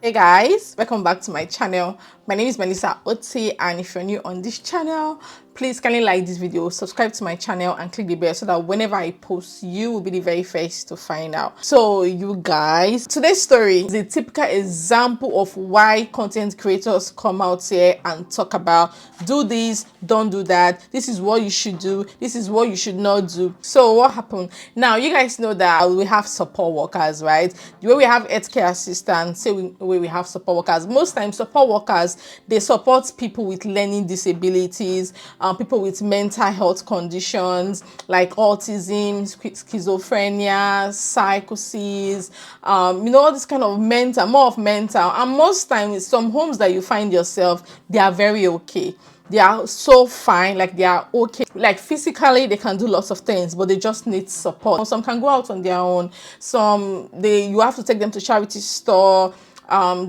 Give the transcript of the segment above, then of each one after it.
Hey guys, welcome back to my channel. My name is Melissa Oti, and if you're new on this channel, please kindly like this video, subscribe to my channel and click the bell so that whenever I post, you will be the very first to find out. So you guys, today's story is a typical example of why content creators come out here and talk about do this, don't do that, this is what you should do, this is what you should not do. So what happened? Now you guys know that we have support workers, right? The way we have healthcare assistants, the way we have support workers. Most times support workers, they support people with learning disabilities, people with mental health conditions like autism, schizophrenia, psychosis, all this kind of mental, more of mental. And most times, some homes that you find yourself, they are very okay. They are so fine, like they are okay. Like physically, they can do lots of things, but they just need support. Some can go out on their own. You have to take them to charity store.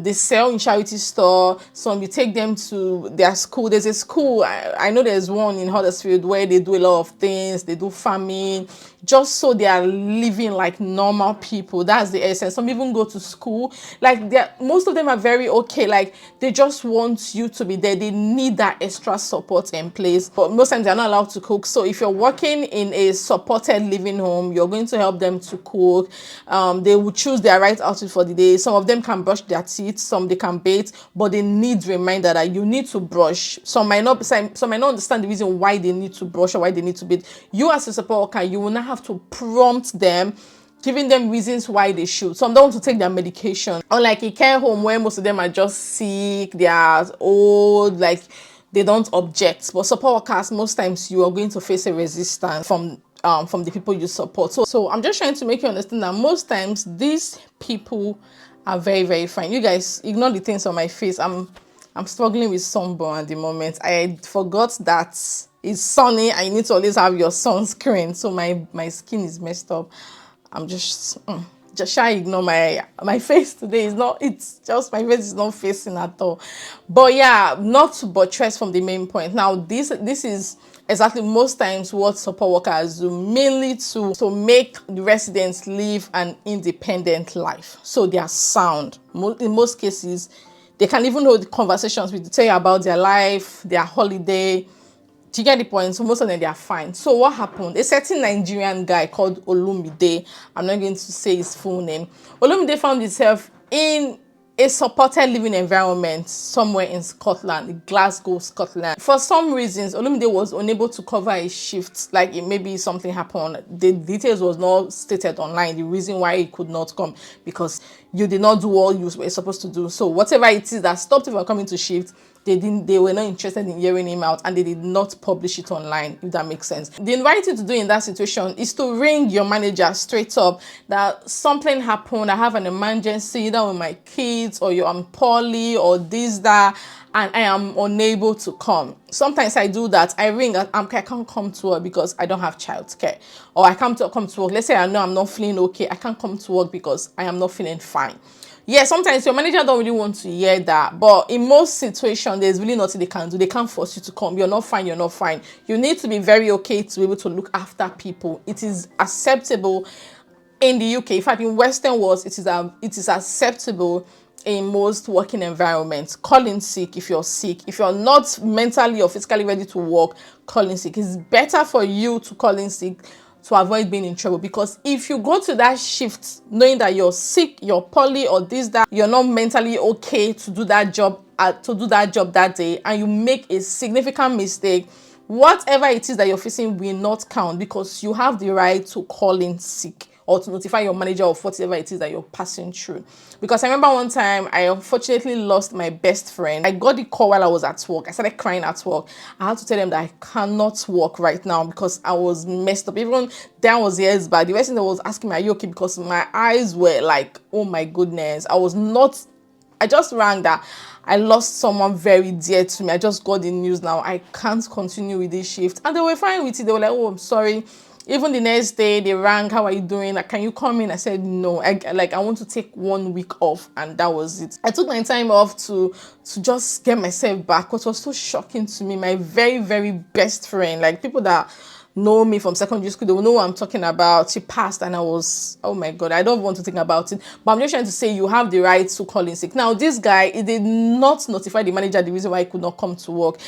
They sell in charity store. Some you take them to their school. There's a school, I know there's one in Huddersfield where they do a lot of things. They do farming, just so they are living like normal people. That's the essence. Some even go to school. Like most of them are very okay. Like they just want you to be there. They need that extra support in place. But most times they're not allowed to cook. So if you're working in a supported living home, you're going to help them to cook. They will choose their right outfit for the day. Some of them can brush their teeth, some they can bathe, but they need reminder that you need to brush. Some might not understand the reason why they need to brush or why they need to bathe. You as a support worker, you will not have to prompt them, giving them reasons why they should. Some don't want to take their medication. Unlike a care home where most of them are just sick, they are old, like they don't object. But support workers, most times you are going to face a resistance from the people you support. So I'm just trying to make you understand that most times these people are very, very fine. You guys ignore the things on my face. I'm struggling with sunburn at the moment. I forgot that it's sunny and you need to always have your sunscreen. So my skin is messed up. I'm just try ignore my face today. It's just my face is not facing at all. But yeah, not to buttress from the main point. Now this is exactly most times what support workers do, mainly to make the residents live an independent life. So they are sound. In most cases, they can even hold conversations with you, tell you about their life, their holiday. Do you get the point? So most of them, they are fine. So what happened? A certain Nigerian guy called Olumide, I'm not going to say his full name. Olumide found himself in a supported living environment somewhere in Scotland, Glasgow, Scotland. For some reasons, Olumide was unable to cover his shifts. Like maybe something happened. The details was not stated online. The reason why he could not come, because you did not do all you were supposed to do. So whatever it is that stopped him from coming to shift, they were not interested in hearing him out, and they did not publish it online, if that makes sense. The right thing to do in that situation is to ring your manager straight up that something happened, I have an emergency, either with my kids, or I'm poorly, or this, that, and I am unable to come. Sometimes I do that. I ring, I can't come to work because I don't have childcare, or I come to work. Let's say I know I'm not feeling okay. I can't come to work because I am not feeling fine. Yeah, sometimes your manager don't really want to hear that, but in most situations, there's really nothing they can do. They can't force you to come. You're not fine. You're not fine. You need to be very okay to be able to look after people. It is acceptable in the UK. In fact, in Western worlds, it is acceptable in most working environments. Calling sick if you're sick. If you're not mentally or physically ready to work, calling sick. It's better for you to call in sick to avoid being in trouble, because if you go to that shift knowing that you're sick, you're poorly, or this, that, you're not mentally okay to do that job that day, and you make a significant mistake, whatever it is that you're facing will not count, because you have the right to call in sick or to notify your manager of whatever it is that you're passing through. Because I remember one time I unfortunately lost my best friend. I got the call while I was at work. I started crying at work. I had to tell them that I cannot work right now because I was messed up. Even that was years back. The person that was asking me, are you okay? Because my eyes were like, oh my goodness. I just rang that I lost someone very dear to me. I just got the news now. I can't continue with this shift. And they were fine with it. They were like, oh, I'm sorry. Even the next day, they rang, how are you doing? Like, can you come in? I said, no, I want to take 1 week off. And that was it. I took my time off to just get myself back. What was so shocking to me, my very, very best friend, like people that know me from secondary school, they will know what I'm talking about. She passed and I was, oh my God, I don't want to think about it. But I'm just trying to say you have the right to call in sick. Now, this guy, he did not notify the manager the reason why he could not come to work.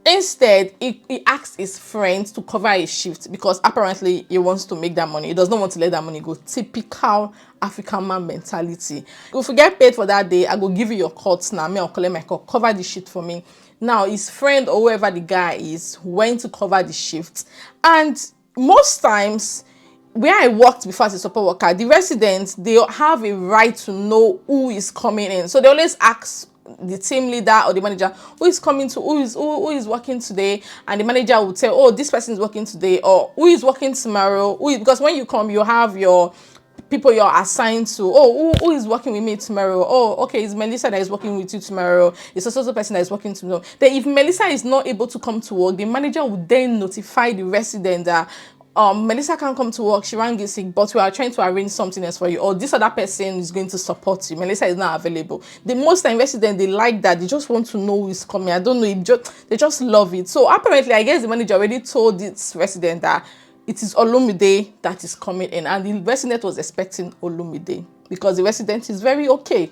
Instead, he asked his friends to cover his shift because apparently he wants to make that money. He does not want to let that money go. Typical African man mentality. If you get paid for that day, I go give you your cuts now. Me, I'll collect my cut. Cover the shit for me. Now, his friend or whoever the guy is went to cover the shift. And most times, where I worked before as a support worker, the residents, they have a right to know who is coming in. So they always ask the team leader or the manager who is coming to who is working today, and the manager will tell, oh, this person is working today, or who is working tomorrow, because when you come you have your people you're assigned to. Oh, who is working with me tomorrow? Oh, okay, it's Melissa that is working with you tomorrow. It's also person that is working tomorrow. Then if Melissa is not able to come to work, the manager will then notify the resident that Melissa can't come to work, she ran get sick, but we are trying to arrange something else for you, or this other person is going to support you. Melissa is not available. The most time residents, they like that. They just want to know who is coming. I don't know, they just love it. So apparently, I guess the manager already told this resident that it is Olumide that is coming in, and the resident was expecting Olumide because the resident is very okay.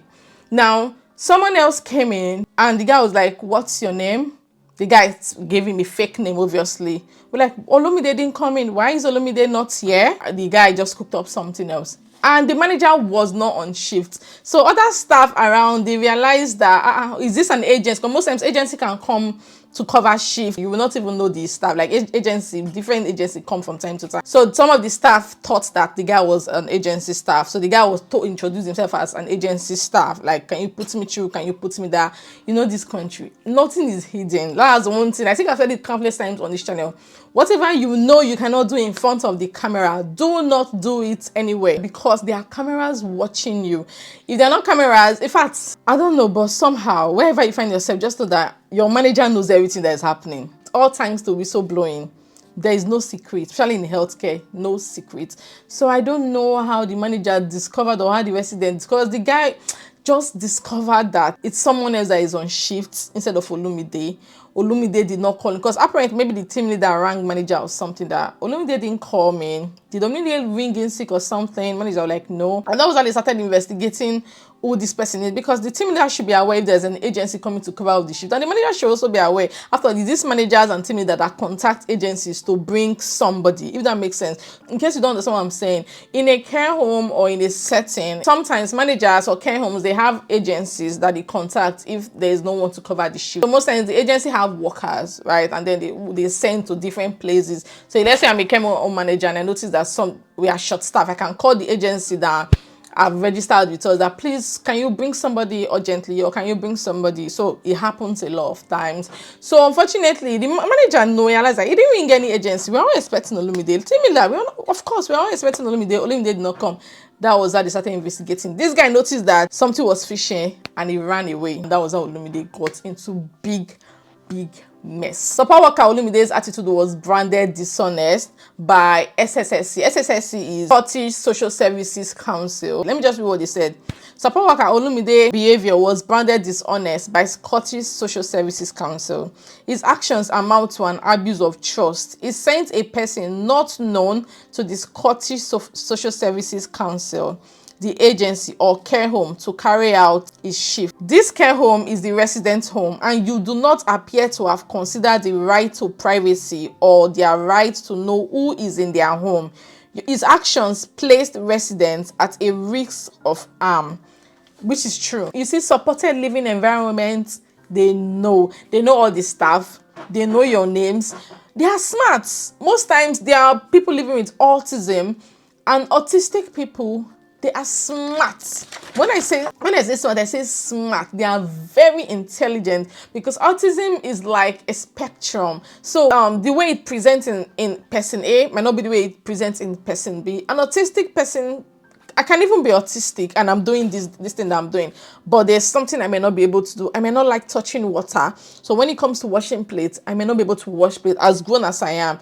Now, someone else came in and the guy was like, what's your name? The guy gave him a fake name, obviously. We're like, Olumide didn't come in. Why is Olumide not here? The guy just cooked up something else. And the manager was not on shift. So other staff around, they realized that, is this an agency? Because most times agency can come to cover shift. You will not even know the staff. Like different agency come from time to time. So some of the staff thought that the guy was an agency staff. So the guy was to introduce himself as an agency staff. Like, can you put me through? Can you put me there? You know, this country, nothing is hidden. That's one thing. I think I've said it countless times on this channel. Whatever you know you cannot do in front of the camera, do not do it anywhere, because there are cameras watching you. If they're not cameras, in fact, I don't know, but somehow, wherever you find yourself, just know that your manager knows everything that is happening. All thanks to whistleblowing. There is no secret, especially in healthcare, no secret. So I don't know how the manager discovered or how the resident discovered. The guy just discovered that it's someone else that is on shift instead of Olumide. Olumide did not call him, because apparently maybe the team leader rang manager or something that Olumide didn't call me. Did Olumide ring in sick or something? Manager was like, no. And that was how they started investigating who this person is, because the team leader should be aware if there's an agency coming to cover up the shift, and the manager should also be aware. After all, these managers and team leaders that contact agencies to bring somebody, if that makes sense. In case you don't understand what I'm saying, in a care home or in a setting, sometimes managers or care homes, they have agencies that they contact if there is no one to cover the shift. So most times the agency have workers, right, and then they send to different places. So let's say I'm a care home manager and I notice that we are short staff, I can call the agency that I've registered with us that, please, can you bring somebody urgently, or can you bring somebody? So it happens a lot of times. So unfortunately, the manager realized that he didn't ring any agency. We were all expecting Olumide. Tell me that of course we were all expecting Olumide. Olumide did not come. That was how they started investigating. This guy noticed that something was fishy and he ran away. That was how Olumide got into big mess. Support worker Olumide's attitude was branded dishonest by SSSC. SSSC is Scottish Social Services Council. Let me just read what they said. Support worker Olumide's behavior was branded dishonest by Scottish Social Services Council. His actions amount to an abuse of trust. He sent a person not known to the Scottish Social Services Council, the agency or care home, to carry out his shift. This care home is the resident's home, and you do not appear to have considered the right to privacy or their right to know who is in their home. His actions placed residents at a risk of harm, which is true. You see, supported living environments, they know all the staff, they know your names, they are smart. Most times there are people living with autism, and autistic people, they are smart. When I say smart, I say smart. They are very intelligent, because autism is like a spectrum. So the way it presents in person A might not be the way it presents in person B. An autistic person, I can even be autistic and I'm doing this thing that I'm doing, but there's something I may not be able to do. I may not like touching water. So when it comes to washing plates, I may not be able to wash plates. As grown as I am,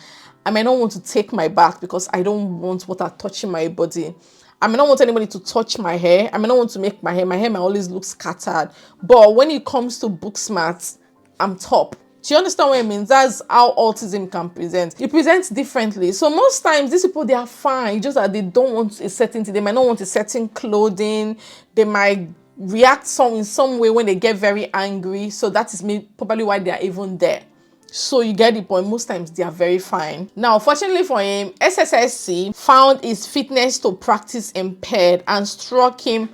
I may not want to take my bath because I don't want water touching my body. I may not want anybody to touch my hair. I may not want to make my hair. My hair may always look scattered. But when it comes to book smart, I'm top. Do you understand what it means? That's how autism can present. It presents differently. So most times these people, they are fine, just that they don't want a certain thing. They might not want a certain clothing. They might react in some way when they get very angry. So that is probably why they are even there. So you get the point. Most times they are very fine. Now, fortunately for him, SSSC found his fitness to practice impaired and struck him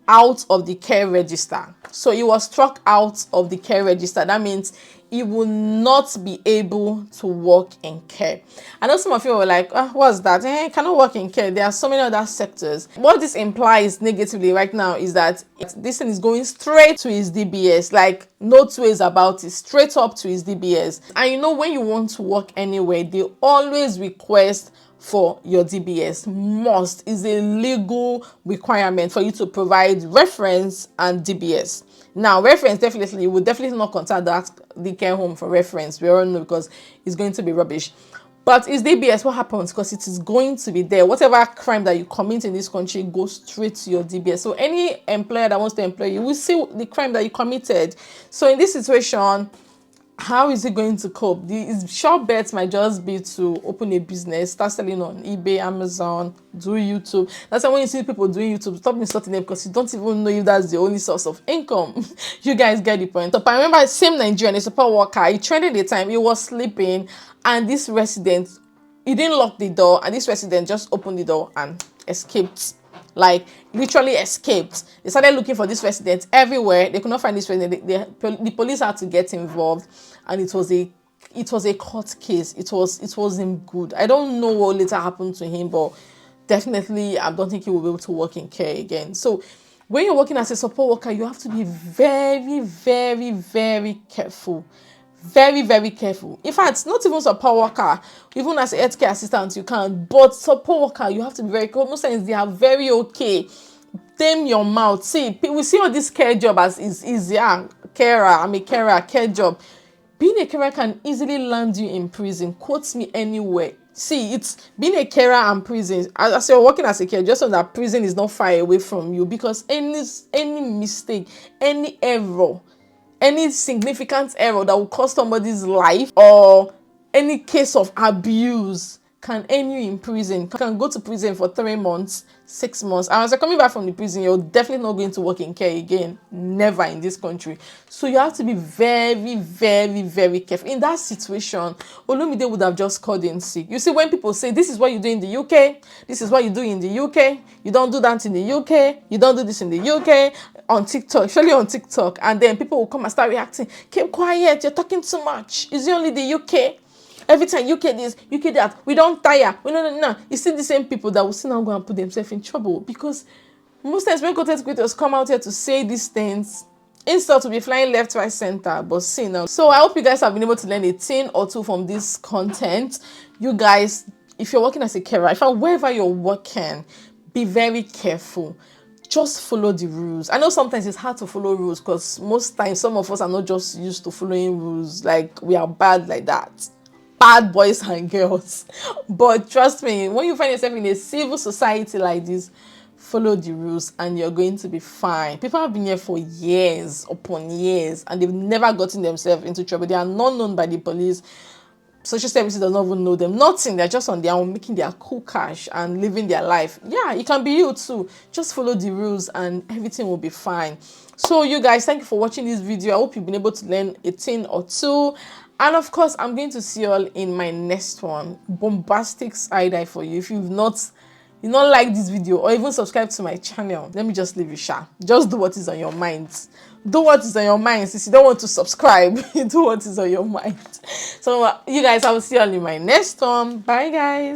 out of the care register. So he was struck out of the care register. That means he will not be able to work in care. I know some of you were like, what's that? Cannot work in care. There are so many other sectors. What this implies negatively right now is that this thing is going straight to his DBS, like no two ways about it, straight up to his DBS. And you know, when you want to work anywhere, they always request for your DBS. Must is a legal requirement for you to provide reference and DBS. Now, reference, definitely, you will definitely not contact the care home for reference. We all know, because it's going to be rubbish. But is DBS, what happens? Because it is going to be there. Whatever crime that you commit in this country goes straight to your DBS. So any employer that wants to employ you will see the crime that you committed. So in this situation, how is he going to cope? His sure bet might just be to open a business, start selling on eBay, Amazon, do YouTube. That's why when you see people doing YouTube, stop insulting them, because you don't even know if that's the only source of income. You guys get the point. So I remember same Nigerian, a support worker, he trended the time, he was sleeping, and this resident, he didn't lock the door, and this resident just opened the door and escaped. Like literally escaped. They started looking for this resident everywhere. They could not find this resident. The police had to get involved, and it was a court case. It wasn't good. I don't know what later happened to him, but definitely I don't think he will be able to work in care again. So when you're working as a support worker, you have to be very, very, very careful. Very, very careful. In fact, not even support worker, even as a healthcare assistant, you can. But support worker, you have to be very careful. Most times they are very okay. Tame your mouth. See, we see all this care job as is easy. Carer, I'm a carer, care job. Being a carer can easily land you in prison. Quote me anywhere. See, it's being a carer and prison. As you're working as a carer, just so that prison is not far away from you, because any mistake, any error, any significant error that will cost somebody's life, or any case of abuse, can end you in prison. You can go to prison for 3 months, 6 months. And as you're coming back from the prison, you're definitely not going to work in care again. Never in this country. So you have to be very, very, very careful. In that situation, Olumide would have just called in sick. You see, when people say, this is what you do in the UK, this is what you do in the UK, you don't do that in the UK, you don't do this in the UK, on TikTok, surely on TikTok, and then people will come and start reacting, keep quiet, you're talking too much. Is it only the UK? Every time UK this, UK that, we don't tire. No. You see the same people that will still now go and put themselves in trouble, because most times when content creators come out here to say these things, instead to be flying left, right, center, but see now. So I hope you guys have been able to learn a thing or two from this content. You guys, if you're working as a carer, wherever you're working, be very careful. Just follow the rules. I know sometimes it's hard to follow rules, because most times some of us are not just used to following rules. Like, we are bad like that. Bad boys and girls. But trust me, when you find yourself in a civil society like this, follow the rules and you're going to be fine. People have been here for years upon years, and they've never gotten themselves into trouble. They are not known by the police. Social services does not even know them. Nothing. They're just on their own, making their cool cash and living their life. Yeah, it can be you too. Just follow the rules and everything will be fine. So you guys, thank you for watching this video. I hope you've been able to learn a thing or two. And of course, I'm going to see you all in my next one. Bombastic side-eye for you. If you've not liked this video or even subscribed to my channel, let me just leave you sha. Just do what is on your mind. Do what is on your mind. Since you don't want to subscribe, do what is on your mind. So you guys, I will see you all in my next one. Bye guys.